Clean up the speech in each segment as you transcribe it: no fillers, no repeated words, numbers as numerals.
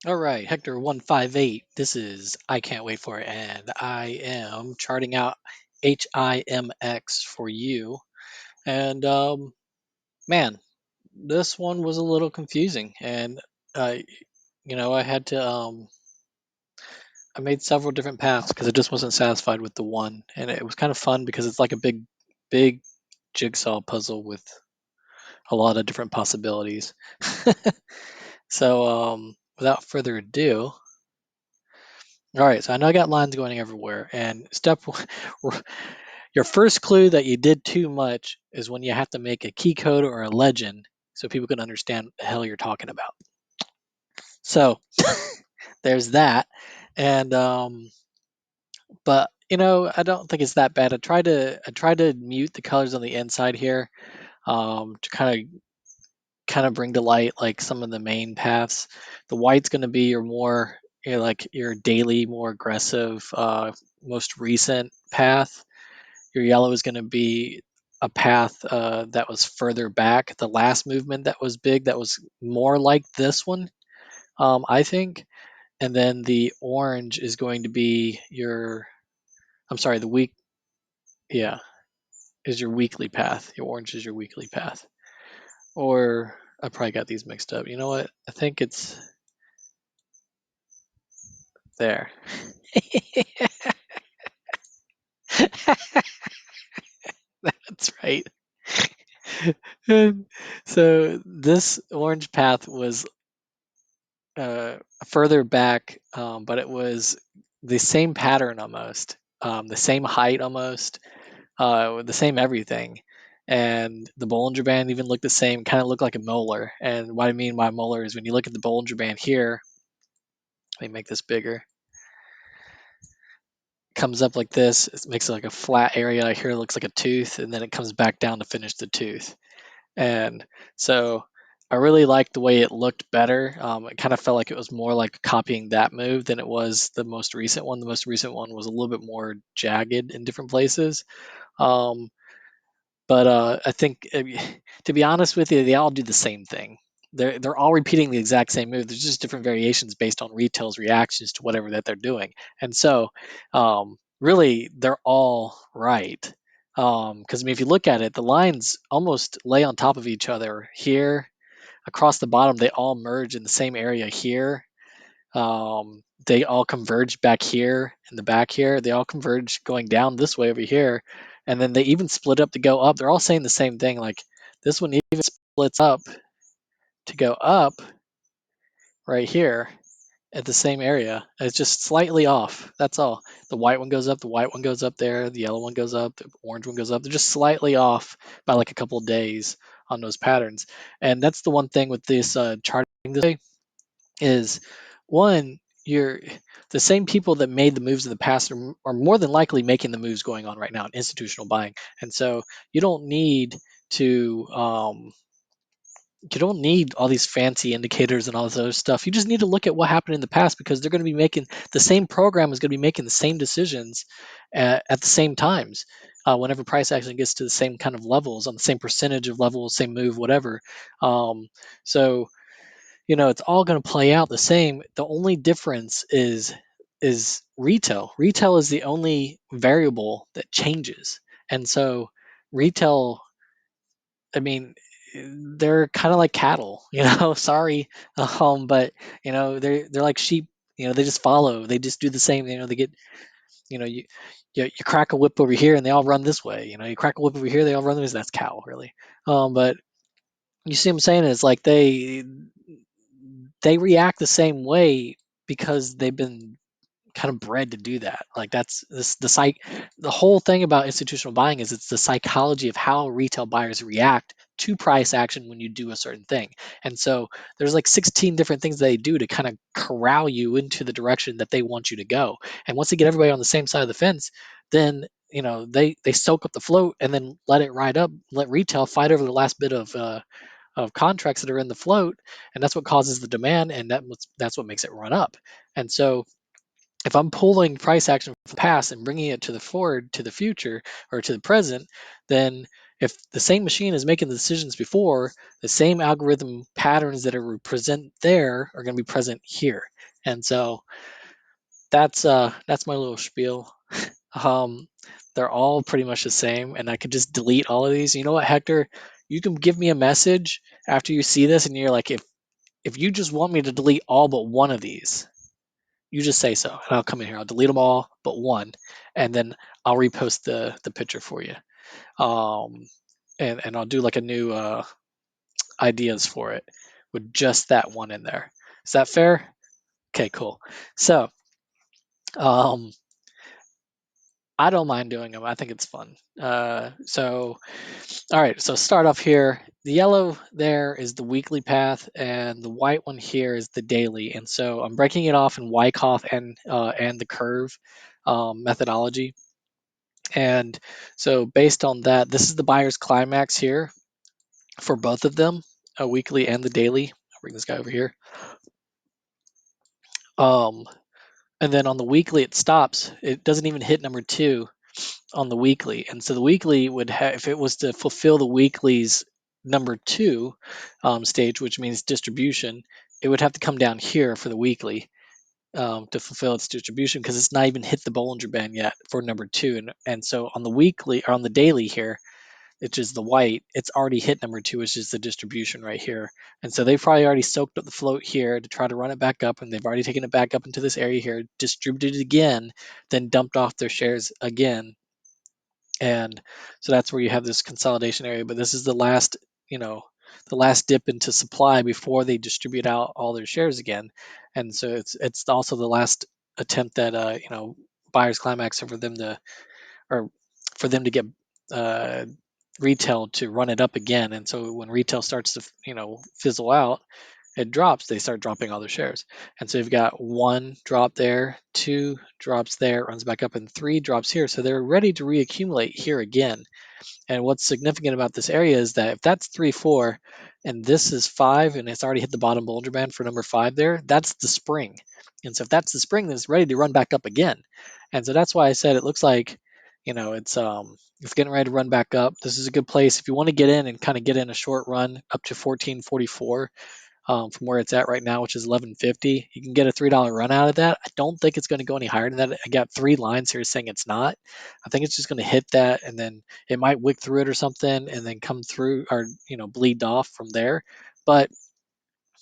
All right, Hector 158. This is I Can't Wait for It, and I am charting out HIMX for you. And man, this one was a little confusing, and I, I had to I made several different paths because I just wasn't satisfied with the one, and it was kind of fun because it's like a big jigsaw puzzle with a lot of different possibilities. So without further ado, all right, so I know I got lines going everywhere, and step one, your first clue that you did too much is when you have to make a key code or a legend so people can understand what the hell you're talking about. So there's that, and but I don't think it's that bad. I tried to mute the colors on the inside here to kind of bring to light like some of the main paths. The white's going to be your more like your daily, more aggressive, most recent path. Your yellow is going to be a path that was further back. The last movement that was big, that was more like this one, I think. And then the orange is going to be your, I'm sorry, the week, yeah, is your weekly path. Your orange is your weekly path. Or I probably got these mixed up. You know what? I think it's there. That's right. And so this orange path was further back, but it was the same pattern almost, the same height almost, the same everything. And the Bollinger Band even looked the same, kind of looked like a molar. And what I mean by molar is when you look at the Bollinger Band here, let me make this bigger, comes up like this, it makes it like a flat area. Here it looks like a tooth, and then it comes back down to finish the tooth. And so I really liked the way it looked better. It kind of felt like it was more like copying that move than it was the most recent one. The most recent one was a little bit more jagged in different places. Um, but I think, to be honest with you, they all do the same thing. They're all repeating the exact same move. There's just different variations based on retail's reactions to whatever that they're doing. And so, really, they're all right. Because I mean, if you look at it, the lines almost lay on top of each other here. Across the bottom, they all merge in the same area here. They all converge back here in the back here. They all converge going down this way over here, and then they even split up to go up. They're all saying the same thing. Like this one even splits up to go up right here at the same area. It's just slightly off. That's all. The white one goes up. The white one goes up there. The yellow one goes up. The orange one goes up. They're just slightly off by like a couple of days on those patterns. And that's the one thing with this charting this way is one, you're the same people that made the moves in the past are more than likely making the moves going on right now in institutional buying, and so you don't need to you don't need all these fancy indicators and all this other stuff. You just need to look at what happened in the past because they're going to be making the same program is going to be making the same decisions at the same times. Whenever price action gets to the same kind of levels on the same percentage of levels, same move, whatever. So it's all going to play out the same. The only difference is retail. Retail is the only variable that changes. And so retail, I mean, they're kind of like cattle, sorry. But they're like sheep, they just follow. They just do the same, they get, you you crack a whip over here and they all run this way. You crack a whip over here, they all run this. That's cow, really. But you see what I'm saying? It's like they react the same way because they've been kind of bred to do that. Like that's this the whole thing about institutional buying is it's the psychology of how retail buyers react to price action when you do a certain thing. And so there's like 16 different things they do to kind of corral you into the direction that they want you to go. And once they get everybody on the same side of the fence, then they soak up the float and then let it ride up, let retail fight over the last bit of contracts that are in the float, and that's what causes the demand, and that's what makes it run up. And so if I'm pulling price action from the past and bringing it to the forward to the future or to the present, then if the same machine is making the decisions before, the same algorithm patterns that are present there are going to be present here. And so that's my little spiel. Um, they're all pretty much the same, and I could just delete all of these. You know what, Hector? You can give me a message after you see this, and you're like, if you just want me to delete all but one of these, you just say so, and I'll come in here. I'll delete them all but one, and then I'll repost the picture for you. Um, and I'll do like a new ideas for it with just that one in there. Is that fair? Okay, cool. So um, I don't mind doing them. I think it's fun. All right. So start off here. The yellow there is the weekly path, and the white one here is the daily. And so I'm breaking it off in Wyckoff and the curve methodology. And so based on that, this is the buyer's climax here for both of them, a weekly and the daily. I'll bring this guy over here. Um, and then on the weekly, it stops. It doesn't even hit number 2 on the weekly. And so the weekly would have, if it was to fulfill the weekly's number 2 stage, which means distribution, it would have to come down here for the weekly to fulfill its distribution because it's not even hit the Bollinger Band yet for number 2. And so on the weekly or on the daily here, which is the white, it's already hit number 2, which is the distribution right here. And so they've probably already soaked up the float here to try to run it back up, and they've already taken it back up into this area here, distributed it again, then dumped off their shares again. And so that's where you have this consolidation area. But this is the last, the last dip into supply before they distribute out all their shares again. And so it's also the last attempt at buyer's climax for them to or for them to get uh, retail to run it up again. And so when retail starts to fizzle out, it drops. They start dropping all their shares. And so you've got 1 drop there, 2 drops there, runs back up, and 3 drops here. So they're ready to reaccumulate here again. And what's significant about this area is that if that's 3, 4, and this is 5, and it's already hit the bottom Bollinger Band for number 5 there, that's the spring. And so if that's the spring, then it's ready to run back up again. And so that's why I said it looks like, it's getting ready to run back up. This is a good place if you want to get in and kind of get in a short run up to 1444 from where it's at right now, which is 1150. You can get a $3 run out of that. I don't think it's going to go any higher than that. I got 3 lines here saying it's not. I think it's just going to hit that, and then it might wick through it or something, and then come through or bleed off from there. But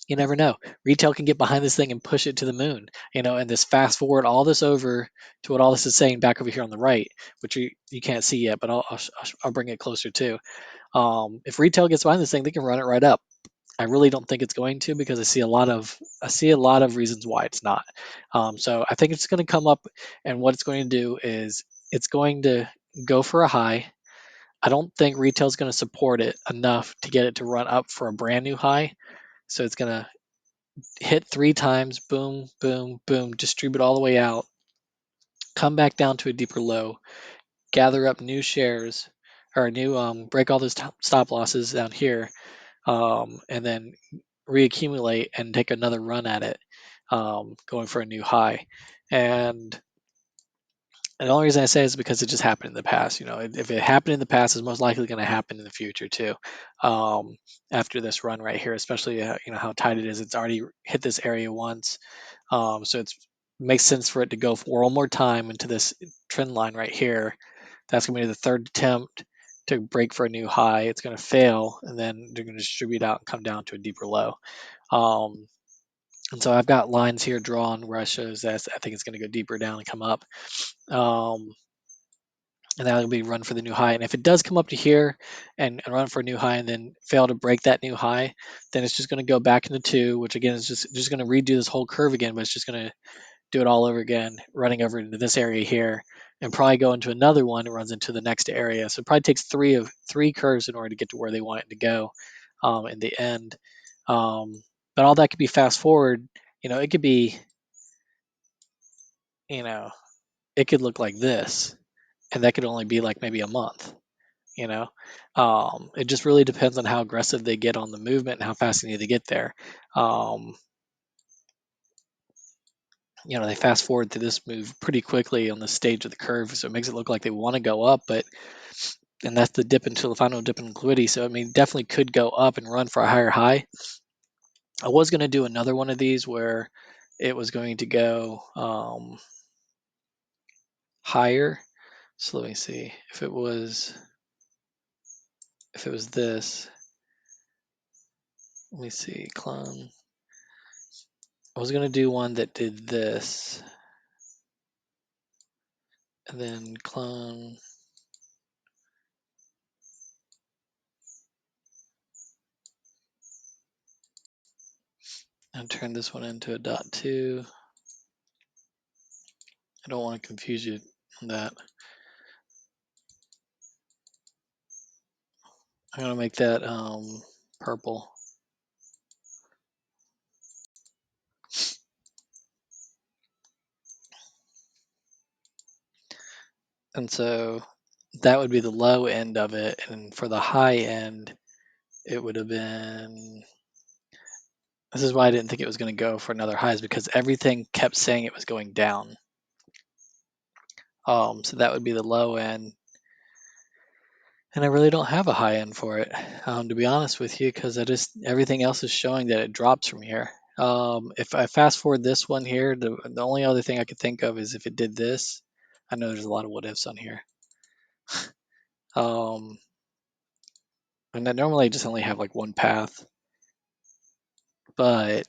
you never know. Retail can get behind this thing and push it to the moon, and this fast forward all this over to what all this is saying back over here on the right, which you can't see yet, but I'll bring it closer too. If retail gets behind this thing, they can run it right up. I really don't think it's going to because I see a lot of reasons why it's not. So I think it's going to come up, and what it's going to do is it's going to go for a high. I don't think retail is going to support it enough to get it to run up for a brand new high. So it's going to hit 3 times, boom, boom, boom, distribute all the way out, come back down to a deeper low, gather up new shares or new break all those stop losses down here, and then reaccumulate and take another run at it, going for a new high. And the only reason I say is because it just happened in the past. If it happened in the past, it's most likely going to happen in the future too. After this run right here, especially how tight it is. It's already hit this area once, so it makes sense for it to go for one more time into this trend line right here. That's going to be the 3rd attempt to break for a new high. It's going to fail, and then they're going to distribute out and come down to a deeper low. And so I've got lines here drawn where I shows that I think it's going to go deeper down and come up. And that'll be run for the new high. And if it does come up to here and run for a new high and then fail to break that new high, then it's just going to go back into 2, which again is just going to redo this whole curve again, but it's just going to do it all over again, running over into this area here, and probably go into another one that runs into the next area. So it probably takes 3 curves in order to get to where they want it to go in the end. But all that could be fast forward. It could be, it could look like this, and that could only be like maybe a month. It just really depends on how aggressive they get on the movement and how fast they need to get there. They fast forward to this move pretty quickly on the stage of the curve, so it makes it look like they want to go up, but and that's the dip into the final dip in liquidity. So I mean, definitely could go up and run for a higher high. I was going to do another one of these where it was going to go higher. So let me see if it was this. Let me see, clone. I was going to do one that did this, and then clone. And turn this one into a dot two. I don't want to confuse you on that. I'm going to make that purple. And so that would be the low end of it. And for the high end, it would have been, this is why I didn't think it was going to go for another high, is because everything kept saying it was going down. So that would be the low end. And I really don't have a high end for it, to be honest with you, because everything else is showing that it drops from here. If I fast forward this one here, the only other thing I could think of is if it did this. I know there's a lot of what ifs on here. And I normally just only have like one path, but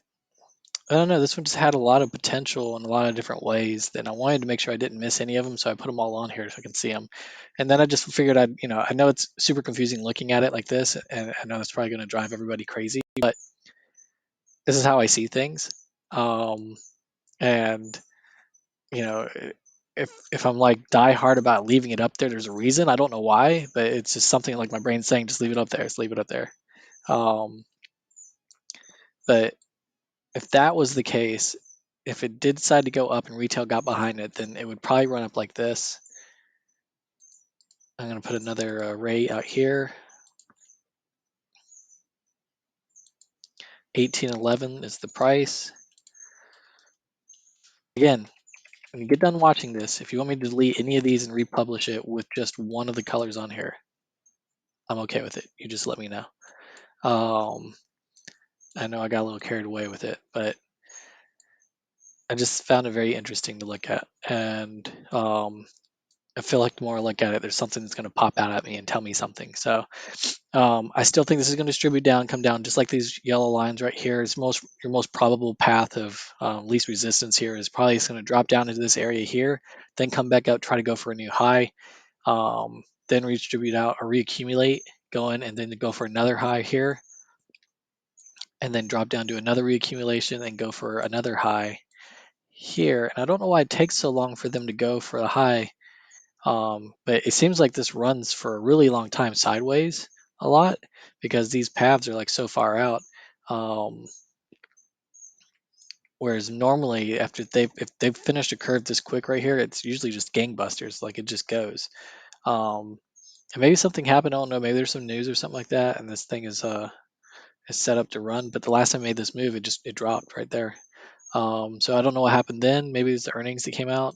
I don't know. This one just had a lot of potential in a lot of different ways. Then I wanted to make sure I didn't miss any of them, so I put them all on here so I can see them. And then I just figured I know it's super confusing looking at it like this, and I know it's probably going to drive everybody crazy, but this is how I see things. And you know, if I'm like die hard about leaving it up there, there's a reason. I don't know why, but it's just something like my brain's saying, just leave it up there, just leave it up there. But if that was the case, if it did decide to go up and retail got behind it, then it would probably run up like this. I'm going to put another array out here. 1811 is the price. Again, when you get done watching this, if you want me to delete any of these and republish it with just one of the colors on here, I'm okay with it. You just let me know. I know I got a little carried away with it, but I just found it very interesting to look at. And I feel like the more I look at it, there's something that's going to pop out at me and tell me something. So I still think this is going to distribute down, come down, just like these yellow lines right here. It's your most probable path of least resistance here is probably it's going to drop down into this area here, then come back up, try to go for a new high, then redistribute out or reaccumulate, go in and then go for another high here, and then drop down to another reaccumulation and go for another high here. And I don't know why it takes so long for them to go for a high. But it seems like this runs for a really long time sideways a lot because these paths are like so far out. Whereas normally if they've finished a curve this quick right here, it's usually just gangbusters, like it just goes. And maybe something happened, I don't know, maybe there's some news or something like that, and this thing is set up to run. But the last time I made this move, it dropped right there. So I don't know what happened then. Maybe it's the earnings that came out.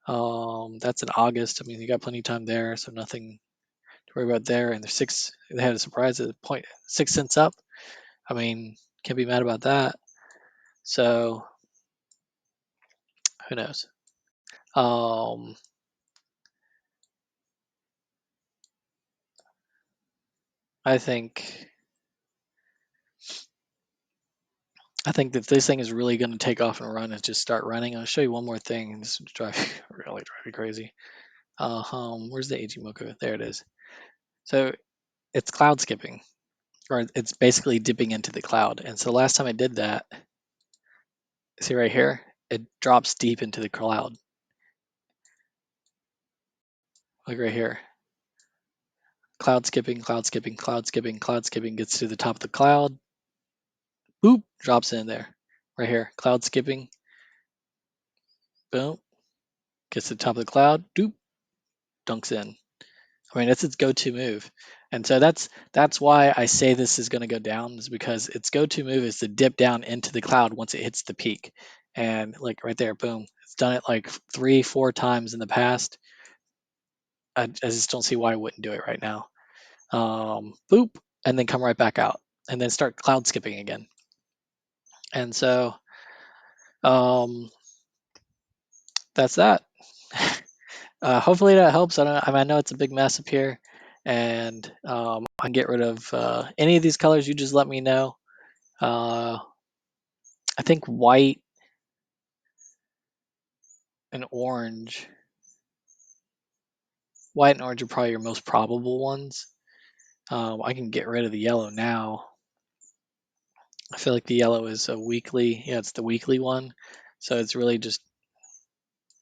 That's in August. I mean, you got plenty of time there, so nothing to worry about there. And they had a surprise at 0.6 cents up. I mean, can't be mad about that. So who knows? I think that this thing is really going to take off and run and just start running. I'll show you one more thing. This will really drive you crazy. Where's the Mocha? There it is. So it's cloud skipping, or it's basically dipping into the cloud. And so last time I did that, see right here, it drops deep into the cloud. Look right here. Cloud skipping, cloud skipping, cloud skipping, cloud skipping, gets to the top of the cloud. Boop, drops in there. Right here, cloud skipping. Boom, gets to the top of the cloud. Doop, dunks in. I mean, that's its go-to move. And so that's why I say this is going to go down, is because its go-to move is to dip down into the cloud once it hits the peak. And like right there, boom. It's done it like 3-4 times in the past. I just don't see why I wouldn't do it right now. Boop, and then come right back out, and then start cloud skipping again. And so that's that. Hopefully that helps. I know it's a big mess up here, and I can get rid of any of these colors. You just let me know. I think white and orange. White and orange are probably your most probable ones. I can get rid of the yellow now. I feel like the yellow is a weekly. Yeah, it's the weekly one. So it's really just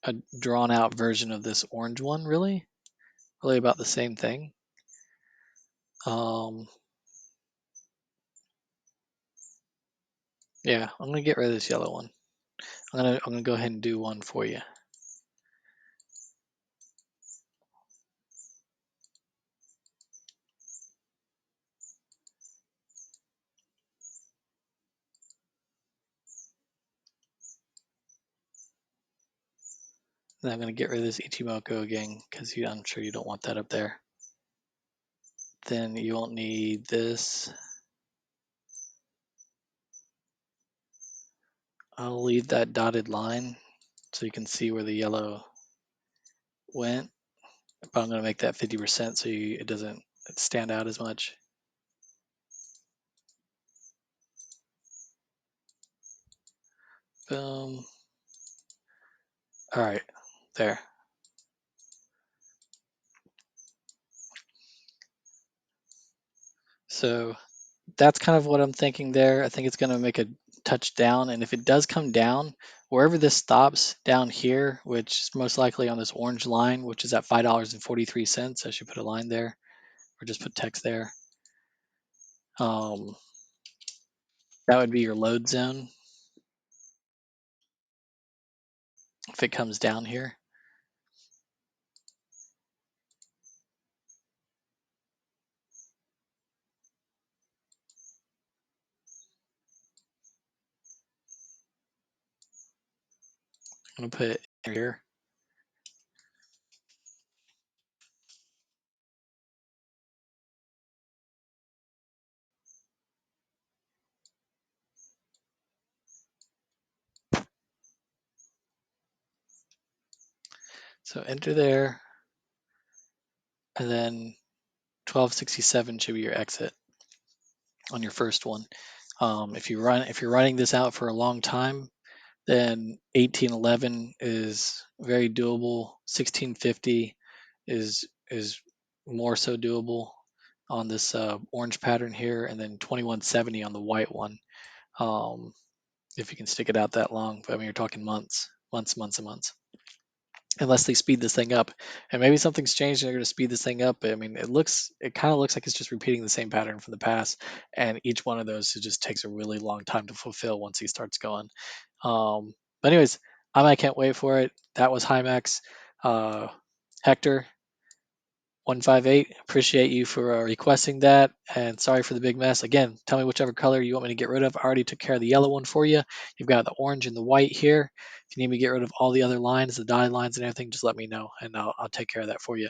a drawn out version of this orange one, really. Really about the same thing. Um, yeah, I'm gonna get rid of this yellow one. I'm gonna go ahead and do one for you. Then I'm gonna get rid of this Ichimoku again because I'm sure you don't want that up there. Then you won't need this. I'll leave that dotted line so you can see where the yellow went. But I'm gonna make that 50% so it doesn't stand out as much. Boom. All right, there. So that's kind of what I'm thinking there. I think it's going to make a touch down. And if it does come down, wherever this stops down here, which is most likely on this orange line, which is at $5.43, I should put a line there or just put text there. That would be your load zone if it comes down here. I'm going to put it here. So enter there, and then 1267 should be your exit on your first one. If you're running this out for a long time, then 1811 is very doable. 1650 is more so doable on this orange pattern here, and then 2170 on the white one. If you can stick it out that long, but I mean you're talking months and months. Unless they speed this thing up, and maybe something's changed and they're going to speed this thing up. But I mean, it kind of looks like it's just repeating the same pattern from the past, and each one of those it just takes a really long time to fulfill once he starts going. But anyways, I can't wait for it. That was HIMX. Hector 158. Appreciate you for requesting that, and sorry for the big mess. Again, tell me whichever color you want me to get rid of. I already took care of the yellow one for you. You've got the orange and the white here. If you need me to get rid of all the other lines, the dotted lines and everything, just let me know, and I'll take care of that for you.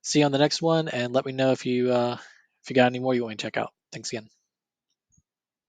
See you on the next one, and let me know if you got any more you want to check out. Thanks again.